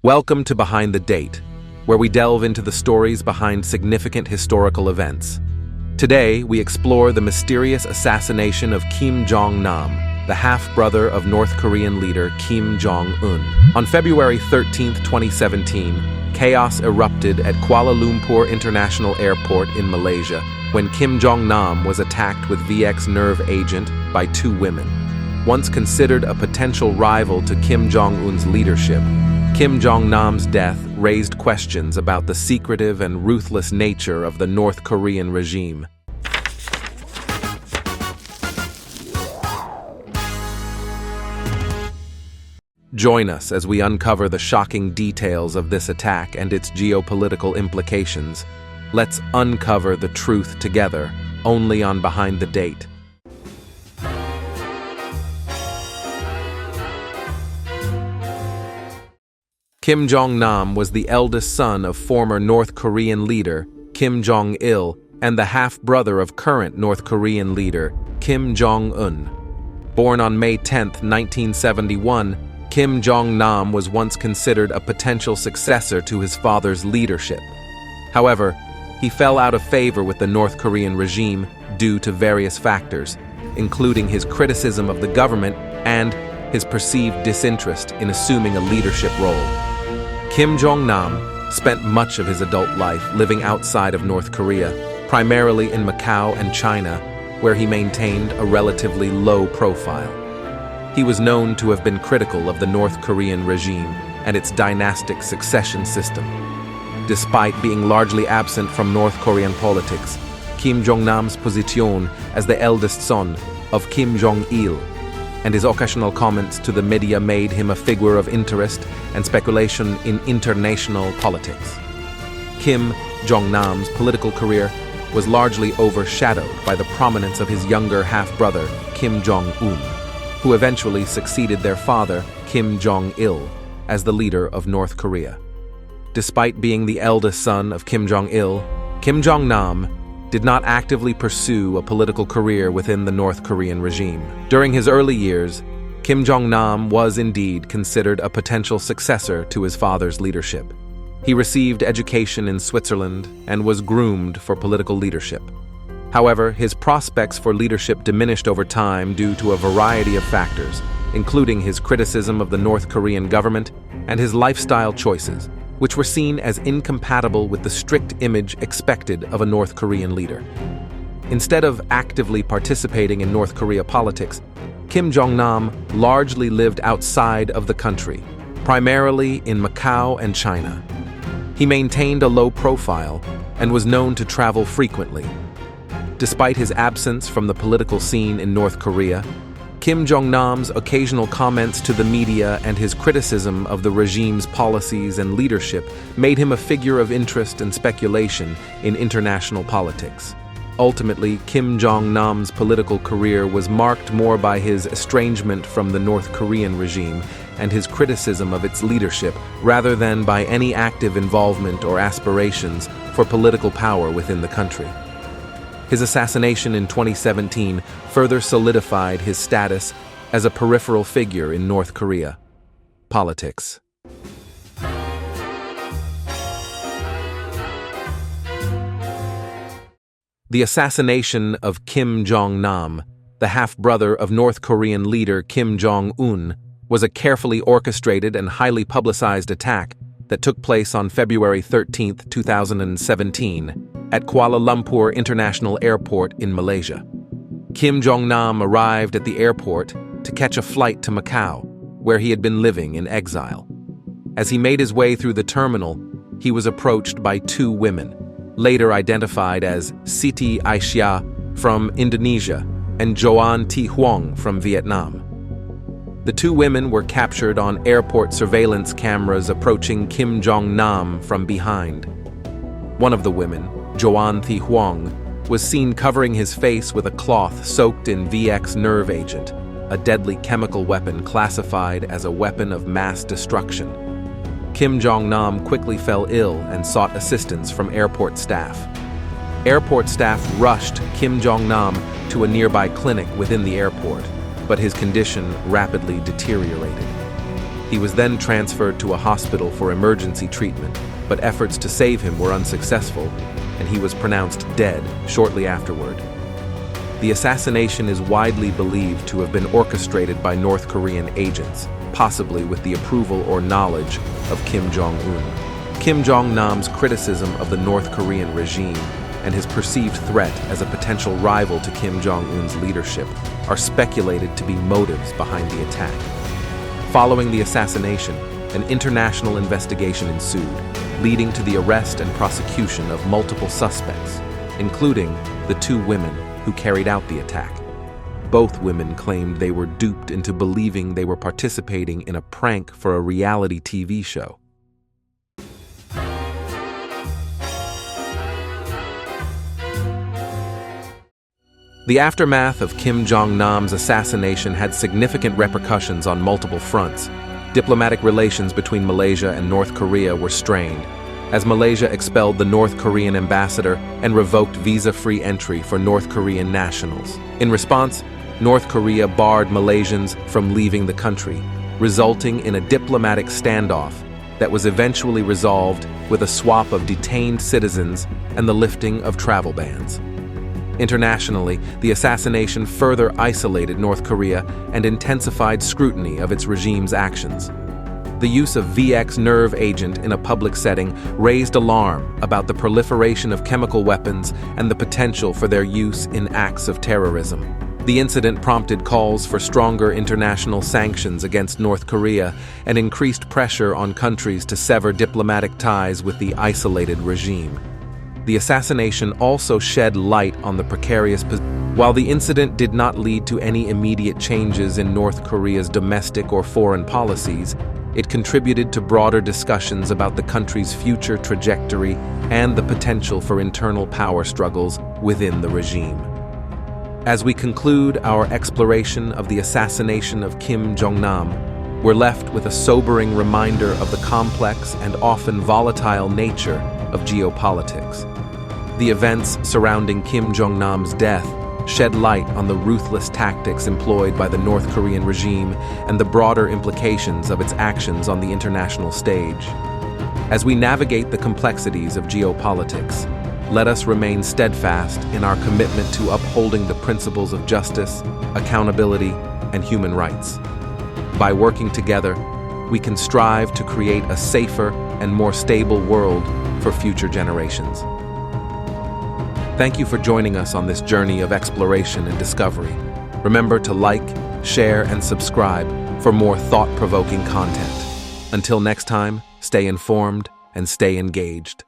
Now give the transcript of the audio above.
Welcome to Behind the Date, where we delve into the stories behind significant historical events. Today, we explore the mysterious assassination of Kim Jong-nam, the half-brother of North Korean leader Kim Jong-un. On February 13, 2017, chaos erupted at Kuala Lumpur International Airport in Malaysia when Kim Jong-nam was attacked with VX nerve agent by two women. Once considered a potential rival to Kim Jong-un's leadership, Kim Jong-nam's death raised questions about the secretive and ruthless nature of the North Korean regime. Join us as we uncover the shocking details of this attack and its geopolitical implications. Let's uncover the truth together, only on Behind the Date. Kim Jong-nam was the eldest son of former North Korean leader Kim Jong-il and the half-brother of current North Korean leader Kim Jong-un. Born on May 10, 1971, Kim Jong-nam was once considered a potential successor to his father's leadership. However, he fell out of favor with the North Korean regime due to various factors, including his criticism of the government and his perceived disinterest in assuming a leadership role. Kim Jong-nam spent much of his adult life living outside of North Korea, primarily in Macau and China, where he maintained a relatively low profile. He was known to have been critical of the North Korean regime and its dynastic succession system. Despite being largely absent from North Korean politics, Kim Jong-nam's position as the eldest son of Kim Jong-il and his occasional comments to the media made him a figure of interest and speculation in international politics. Kim Jong-nam's political career was largely overshadowed by the prominence of his younger half-brother, Kim Jong-un, who eventually succeeded their father, Kim Jong-il, as the leader of North Korea. Despite being the eldest son of Kim Jong-il, Kim Jong-nam did not actively pursue a political career within the North Korean regime. During his early years, Kim Jong-nam was indeed considered a potential successor to his father's leadership. He received education in Switzerland and was groomed for political leadership. However, his prospects for leadership diminished over time due to a variety of factors, including his criticism of the North Korean government and his lifestyle choices, which were seen as incompatible with the strict image expected of a North Korean leader. Instead of actively participating in North Korea politics, Kim Jong-nam largely lived outside of the country, primarily in Macau and China. He maintained a low profile and was known to travel frequently. Despite his absence from the political scene in North Korea, Kim Jong-nam's occasional comments to the media and his criticism of the regime's policies and leadership made him a figure of interest and speculation in international politics. Ultimately, Kim Jong-nam's political career was marked more by his estrangement from the North Korean regime and his criticism of its leadership rather than by any active involvement or aspirations for political power within the country. His assassination in 2017 further solidified his status as a peripheral figure in North Korea politics. The assassination of Kim Jong-nam, the half-brother of North Korean leader Kim Jong-un, was a carefully orchestrated and highly publicized attack that took place on February 13, 2017, at Kuala Lumpur International Airport in Malaysia. Kim Jong-nam arrived at the airport to catch a flight to Macau, where he had been living in exile. As he made his way through the terminal, he was approached by two women, later identified as Siti Aisyah from Indonesia and Joan Thi Huong from Vietnam. The two women were captured on airport surveillance cameras approaching Kim Jong-nam from behind. One of the women, Joan Thi Huong, was seen covering his face with a cloth soaked in VX nerve agent, a deadly chemical weapon classified as a weapon of mass destruction. Kim Jong-nam quickly fell ill and sought assistance from airport staff. Airport staff rushed Kim Jong-nam to a nearby clinic within the airport, but his condition rapidly deteriorated. He was then transferred to a hospital for emergency treatment, but efforts to save him were unsuccessful, and he was pronounced dead shortly afterward. The assassination is widely believed to have been orchestrated by North Korean agents, possibly with the approval or knowledge of Kim Jong-un. Kim Jong-nam's criticism of the North Korean regime and his perceived threat as a potential rival to Kim Jong-un's leadership are speculated to be motives behind the attack. Following the assassination, an international investigation ensued, leading to the arrest and prosecution of multiple suspects, including the 2 women who carried out the attack. Both women claimed they were duped into believing they were participating in a prank for a reality TV show. The aftermath of Kim Jong-nam's assassination had significant repercussions on multiple fronts. Diplomatic relations between Malaysia and North Korea were strained, as Malaysia expelled the North Korean ambassador and revoked visa-free entry for North Korean nationals. In response, North Korea barred Malaysians from leaving the country, resulting in a diplomatic standoff that was eventually resolved with a swap of detained citizens and the lifting of travel bans. Internationally, the assassination further isolated North Korea and intensified scrutiny of its regime's actions. The use of VX nerve agent in a public setting raised alarm about the proliferation of chemical weapons and the potential for their use in acts of terrorism. The incident prompted calls for stronger international sanctions against North Korea and increased pressure on countries to sever diplomatic ties with the isolated regime. The assassination also shed light on the precarious position. While the incident did not lead to any immediate changes in North Korea's domestic or foreign policies, it contributed to broader discussions about the country's future trajectory and the potential for internal power struggles within the regime. As we conclude our exploration of the assassination of Kim Jong-nam, we're left with a sobering reminder of the complex and often volatile nature of geopolitics. The events surrounding Kim Jong-nam's death shed light on the ruthless tactics employed by the North Korean regime and the broader implications of its actions on the international stage. As we navigate the complexities of geopolitics, let us remain steadfast in our commitment to upholding the principles of justice, accountability, and human rights. By working together, we can strive to create a safer and more stable world for future generations. Thank you for joining us on this journey of exploration and discovery. Remember to like, share, and subscribe for more thought-provoking content. Until next time, stay informed and stay engaged.